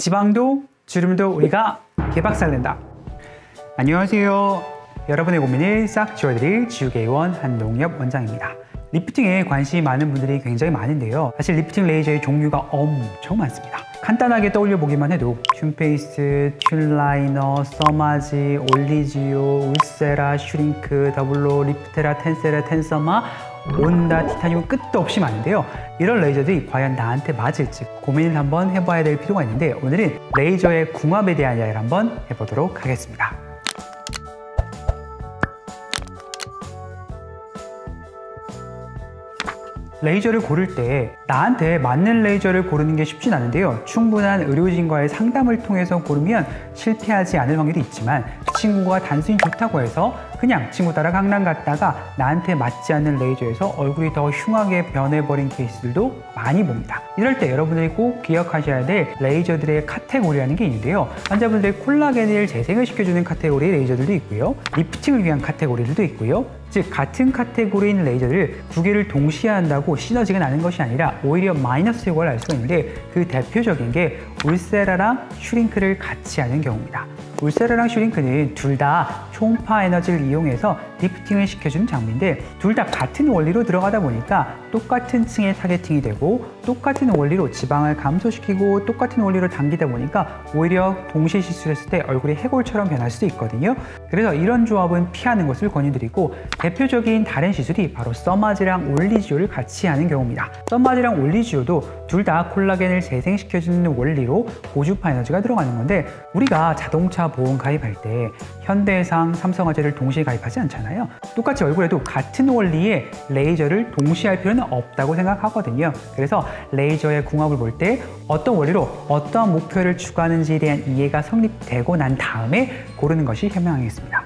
지방도 주름도 우리가 개박살낸다. 안녕하세요. 여러분의 고민을 싹 지워드릴 지우개의원 한동엽 원장입니다. 리프팅에 관심이 많은 분들이 굉장히 많은데요. 사실 리프팅 레이저의 종류가 엄청 많습니다. 간단하게 떠올려 보기만 해도 튠페이스, 튠라이너, 써마지, 올리지오, 울세라, 슈링크, 더블로, 리프테라, 텐세라, 텐서마, 온다, 티타늄 끝도 없이 많은데요. 이런 레이저들이 과연 나한테 맞을지 고민을 한번 해봐야 될 필요가 있는데, 오늘은 레이저의 궁합에 대한 이야기를 한번 해보도록 하겠습니다. 레이저를 고를 때 나한테 맞는 레이저를 고르는 게 쉽진 않은데요. 충분한 의료진과의 상담을 통해서 고르면 실패하지 않을 확률이 있지만, 친구가 단순히 좋다고 해서 그냥 친구 따라 강남 갔다가 나한테 맞지 않는 레이저에서 얼굴이 더 흉하게 변해버린 케이스들도 많이 봅니다. 이럴 때 여러분들이 꼭 기억하셔야 될 레이저들의 카테고리라는 게 있는데요. 환자분들의 콜라겐을 재생을 시켜주는 카테고리의 레이저들도 있고요, 리프팅을 위한 카테고리들도 있고요. 즉, 같은 카테고리인 레이저를 두 개를 동시에 한다고 시너지가 나는 것이 아니라 오히려 마이너스 효과를 알 수가 있는데, 그 대표적인 게 울세라랑 슈링크를 같이 하는 경우입니다. 울세라랑 슈링크는 둘 다 초음파 에너지를 이용해서 리프팅을 시켜주는 장비인데, 둘 다 같은 원리로 들어가다 보니까 똑같은 층에 타겟팅이 되고, 똑같은 원리로 지방을 감소시키고, 똑같은 원리로 당기다 보니까 오히려 동시에 시술했을 때 얼굴이 해골처럼 변할 수도 있거든요. 그래서 이런 조합은 피하는 것을 권유드리고, 대표적인 다른 시술이 바로 써마지랑 올리지오를 같이 하는 경우입니다. 써마지랑 올리지오도 둘 다 콜라겐을 재생시켜주는 원리로 고주파 에너지가 들어가는 건데, 우리가 자동차 보험 가입할 때 현대해상, 삼성화재를 동시에 가입하지 않잖아요. 똑같이 얼굴에도 같은 원리의 레이저를 동시에 할 필요는 없다고 생각하거든요. 그래서 레이저의 궁합을 볼 때 어떤 원리로 어떠한 목표를 추구하는지에 대한 이해가 성립되고 난 다음에 고르는 것이 현명하겠습니다.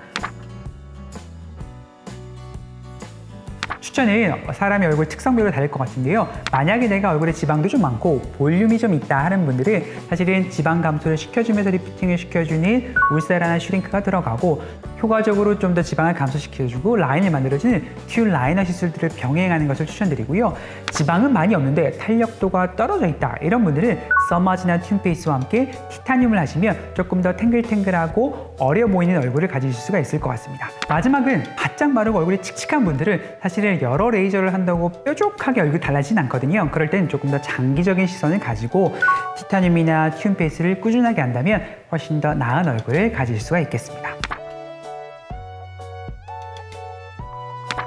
추천은 사람의 얼굴 특성별로 다를 것 같은데요. 만약에 내가 얼굴에 지방도 좀 많고 볼륨이 좀 있다 하는 분들은 사실은 지방 감소를 시켜주면서 리프팅을 시켜주는 울세라나 슈링크가 들어가고, 효과적으로 좀 더 지방을 감소시켜주고 라인을 만들어주는 튠 라이너 시술들을 병행하는 것을 추천드리고요. 지방은 많이 없는데 탄력도가 떨어져 있다 이런 분들은 써마지나 튠페이스와 함께 티타늄을 하시면 조금 더 탱글탱글하고 어려 보이는 얼굴을 가지실 수가 있을 것 같습니다. 마지막은 바짝 마르고 얼굴이 칙칙한 분들은 사실은 여러 레이저를 한다고 뾰족하게 얼굴이 달라지진 않거든요. 그럴 때는 조금 더 장기적인 시선을 가지고 티타늄이나 튠페이스를 꾸준하게 한다면 훨씬 더 나은 얼굴을 가질 수가 있겠습니다.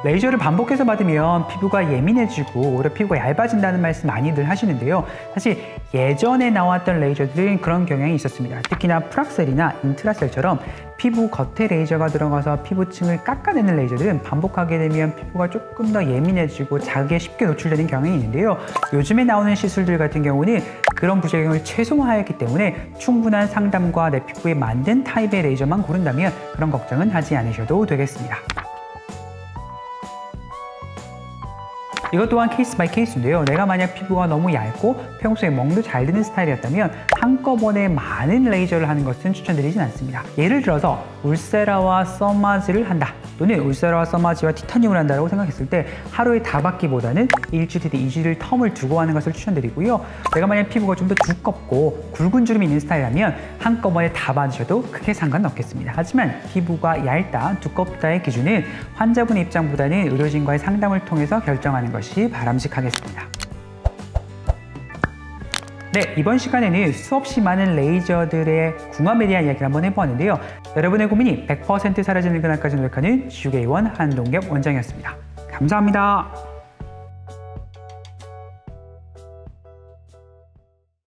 레이저를 반복해서 받으면 피부가 예민해지고 오히려 피부가 얇아진다는 말씀 많이들 하시는데요. 사실 예전에 나왔던 레이저들은 그런 경향이 있었습니다. 특히나 프락셀이나 인트라셀처럼 피부 겉에 레이저가 들어가서 피부층을 깎아내는 레이저들은 반복하게 되면 피부가 조금 더 예민해지고 자극에 쉽게 노출되는 경향이 있는데요. 요즘에 나오는 시술들 같은 경우는 그런 부작용을 최소화했기 때문에 충분한 상담과 내 피부에 맞는 타입의 레이저만 고른다면 그런 걱정은 하지 않으셔도 되겠습니다. 이것 또한 케이스 바이 케이스인데요. 내가 만약 피부가 너무 얇고 평소에 멍도 잘 드는 스타일이었다면 한꺼번에 많은 레이저를 하는 것은 추천드리진 않습니다. 예를 들어서 울세라와 써마지를 한다, 또는 울세라와 써마지와 티타늄을 한다고 생각했을 때 하루에 다 받기보다는 일주일, 2주일 텀을 두고 하는 것을 추천드리고요. 내가 만약 피부가 좀 더 두껍고 굵은 주름이 있는 스타일이라면 한꺼번에 다 받으셔도 크게 상관은 없겠습니다. 하지만 피부가 얇다, 두껍다의 기준은 환자분의 입장보다는 의료진과의 상담을 통해서 결정하는 것이 바람직하겠습니다. 네, 이번 시간에는 수없이 많은 레이저들의 궁합에 대한 이야기를 한번 해보았는데요. 여러분의 고민이 100% 사라지는 그날까지 노력하는 지우개의원 한동엽 원장이었습니다. 감사합니다.